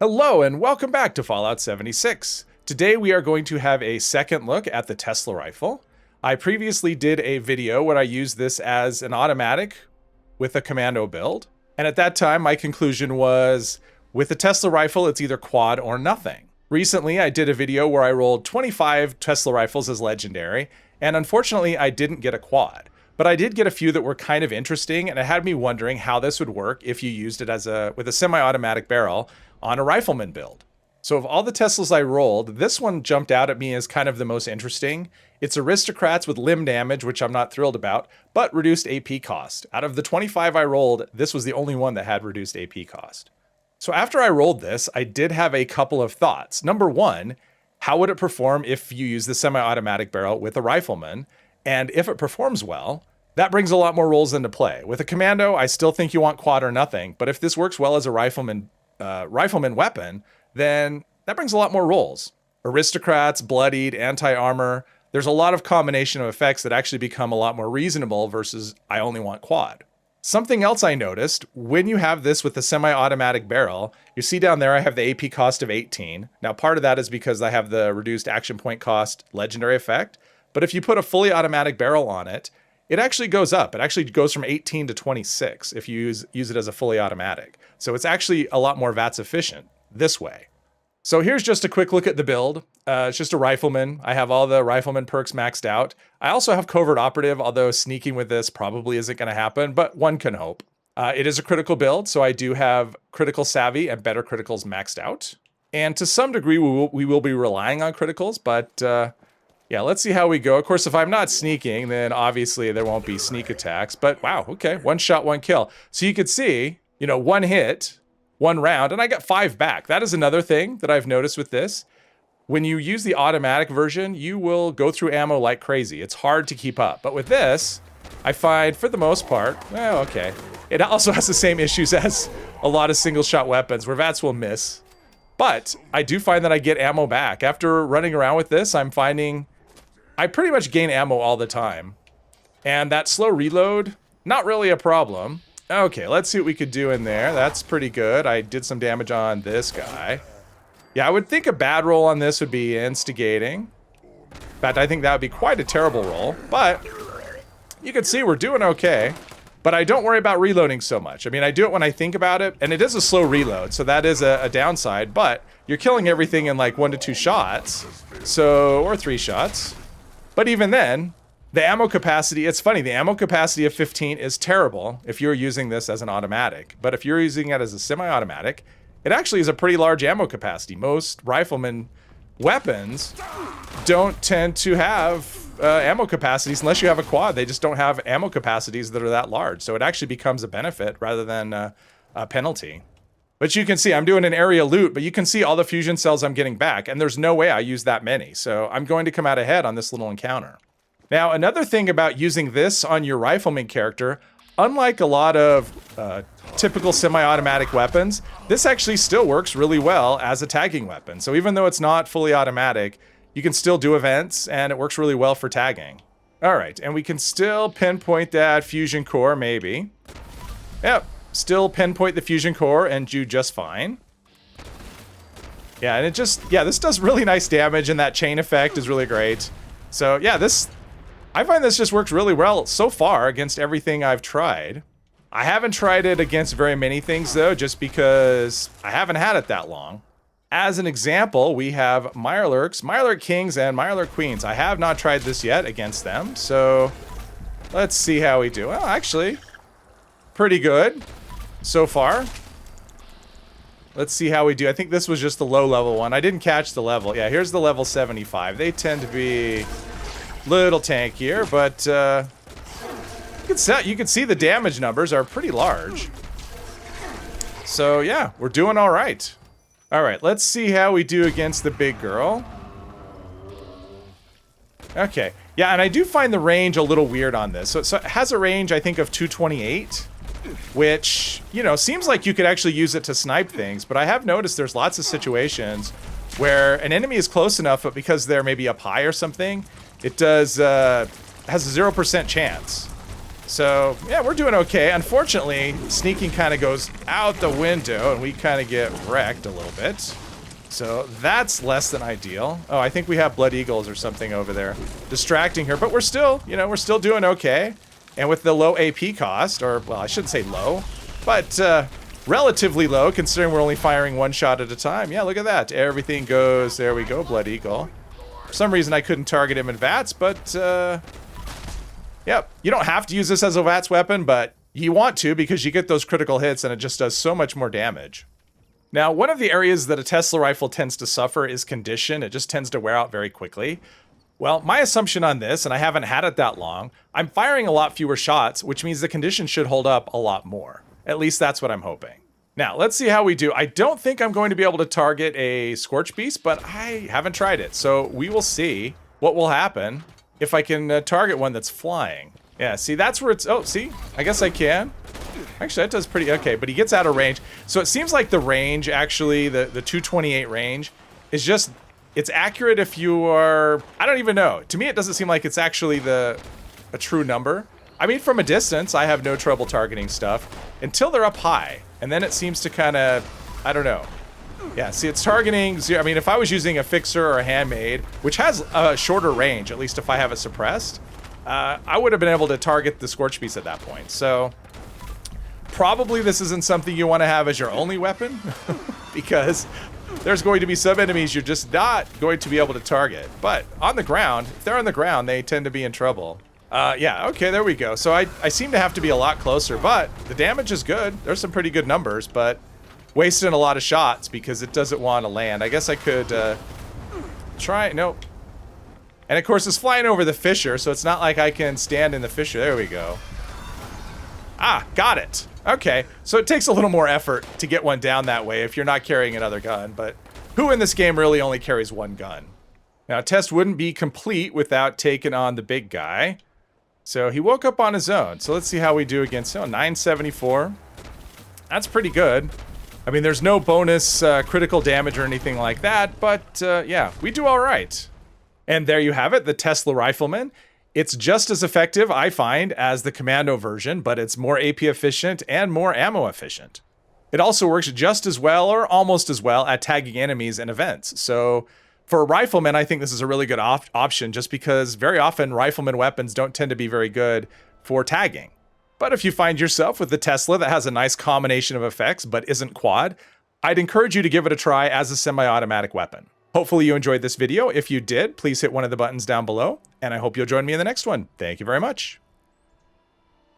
Hello and welcome back to Fallout 76. Today we are going to have a second look at the Tesla rifle. I previously did a video where I used this as an automatic with a commando build. And at that time, my conclusion was, with the Tesla rifle, it's either quad or nothing. Recently, I did a video where I rolled 25 Tesla rifles as legendary, and unfortunately, I didn't get a quad. But I did get a few that were kind of interesting, and it had me wondering how this would work if you used it with a semi-automatic barrel on a rifleman build. So of all the Teslas I rolled, this one jumped out at me as kind of the most interesting. It's aristocrats with limb damage, which I'm not thrilled about, but reduced AP cost. Out of the 25 I rolled, this was the only one that had reduced AP cost. So after I rolled this, I did have a couple of thoughts. Number one, how would it perform if you use the semi-automatic barrel with a rifleman? And if it performs well, that brings a lot more rolls into play. With a commando, I still think you want quad or nothing, but if this works well as a rifleman weapon, then that brings a lot more rolls. Aristocrats, bloodied, anti-armor. There's a lot of combination of effects that actually become a lot more reasonable versus I only want quad. Something else I noticed, when you have this with the semi-automatic barrel, you see down there I have the AP cost of 18. Now part of that is because I have the reduced action point cost legendary effect, but if you put a fully automatic barrel on it, it actually goes up. It actually goes from 18 to 26 if you use it as a fully automatic. So it's actually a lot more VATS efficient this way. So here's just a quick look at the build. It's just a rifleman. I have all the rifleman perks maxed out. I also have covert operative, although sneaking with this probably isn't going to happen, but one can hope. It is a critical build, so I do have critical savvy and better criticals maxed out. And to some degree, we will be relying on criticals, but yeah, let's see how we go. Of course, if I'm not sneaking, then obviously there won't be sneak attacks, but wow, okay, one shot, one kill. So you could see, one hit, one round, and I got 5 back. That is another thing that I've noticed with this. When you use the automatic version, you will go through ammo like crazy. It's hard to keep up. But with this, I find for the most part, well, okay. It also has the same issues as a lot of single shot weapons where VATS will miss. But I do find that I get ammo back. After running around with this, I'm finding I pretty much gain ammo all the time. And that slow reload, not really a problem. Okay, let's see what we could do in there. That's pretty good. I did some damage on this guy. Yeah, I would think a bad roll on this would be instigating. In fact, I think that would be quite a terrible roll. But you can see we're doing okay. But I don't worry about reloading so much. I mean, I do it when I think about it, and it is a slow reload, so that is a downside. But you're killing everything in like 1 to 2 shots, or 3 shots. But even then, the ammo capacity, it's funny, the ammo capacity of 15 is terrible if you're using this as an automatic. But if you're using it as a semi-automatic, it actually is a pretty large ammo capacity. Most rifleman weapons don't tend to have ammo capacities unless you have a quad. They just don't have ammo capacities that are that large. So it actually becomes a benefit rather than a penalty. But you can see I'm doing an area loot, but you can see all the fusion cells I'm getting back, and there's no way I use that many. So I'm going to come out ahead on this little encounter. Now, another thing about using this on your rifleman character, unlike a lot of typical semi-automatic weapons, this actually still works really well as a tagging weapon. So even though it's not fully automatic, you can still do events, and it works really well for tagging. All right, and we can still pinpoint that fusion core, maybe. Yep. Still pinpoint the fusion core and do just fine. Yeah, and this does really nice damage, and that chain effect is really great. So yeah, I find this just works really well so far against everything I've tried. I haven't tried it against very many things though, just because I haven't had it that long. As an example, we have Mirelurks, Mirelurk Kings, and Mirelurk Queens. I have not tried this yet against them, so let's see how we do. Well, actually, pretty good so far. Let's see how we do. I think this was just the low level one. I didn't catch the level. Yeah, here's the level 75. They tend to be a little tankier, but you can see the damage numbers are pretty large. So yeah, we're doing all right. All right, let's see how we do against the big girl. Okay, yeah, and I do find the range a little weird on this. So it has a range, I think, of 228. Which, seems like you could actually use it to snipe things, but I have noticed there's lots of situations where an enemy is close enough, but because they're maybe up high or something, it has a 0% chance. So, yeah, we're doing okay. Unfortunately, sneaking kind of goes out the window, and we kind of get wrecked a little bit. So that's less than ideal. Oh, I think we have Blood Eagles or something over there distracting her, but we're still, you know, we're still doing okay. And with the low AP cost, or, well, I shouldn't say low, but relatively low, considering we're only firing one shot at a time. Yeah, look at that. Everything goes, there we go, Blood Eagle. For some reason, I couldn't target him in VATS, but, yep, you don't have to use this as a VATS weapon, but you want to because you get those critical hits and it just does so much more damage. Now, one of the areas that a Tesla rifle tends to suffer is condition. It just tends to wear out very quickly. Well, my assumption on this, and I haven't had it that long, I'm firing a lot fewer shots, which means the condition should hold up a lot more. At least that's what I'm hoping. Now, let's see how we do. I don't think I'm going to be able to target a Scorch Beast, but I haven't tried it. So we will see what will happen if I can target one that's flying. Yeah, see, that's where it's... Oh, see? I guess I can. Actually, that does pretty... Okay, but he gets out of range. So it seems like the range, actually, the 228 range, is just... It's accurate if you are... I don't even know. To me, it doesn't seem like it's actually a true number. I mean, from a distance, I have no trouble targeting stuff until they're up high. And then it seems to kind of... I don't know. Yeah, see, it's targeting... I mean, if I was using a fixer or a handmade, which has a shorter range, at least if I have it suppressed, I would have been able to target the Scorch Beast at that point. So... Probably this isn't something you want to have as your only weapon, because there's going to be some enemies you're just not going to be able to target. But on the ground, if they're on the ground, they tend to be in trouble. Yeah, okay, there we go. So I seem to have to be a lot closer, but the damage is good. There's some pretty good numbers, but wasting a lot of shots because it doesn't want to land. I guess I could try, nope. And of course it's flying over the fissure, so it's not like I can stand in the fissure. There we go. Ah, got it. Okay, so it takes a little more effort to get one down that way if you're not carrying another gun, but who in this game really only carries one gun? Now, a test wouldn't be complete without taking on the big guy. So he woke up on his own. So let's see how we do against him. 974. That's pretty good. I mean, there's no bonus critical damage or anything like that, but yeah, we do all right. And there you have it, the Tesla Rifleman. It's just as effective, I find, as the commando version, but it's more AP efficient and more ammo efficient. It also works just as well, or almost as well, at tagging enemies and events. So for a rifleman, I think this is a really good option, just because very often rifleman weapons don't tend to be very good for tagging. But if you find yourself with the Tesla that has a nice combination of effects but isn't quad, I'd encourage you to give it a try as a semi-automatic weapon. Hopefully you enjoyed this video. If you did, please hit one of the buttons down below, and I hope you'll join me in the next one. Thank you very much.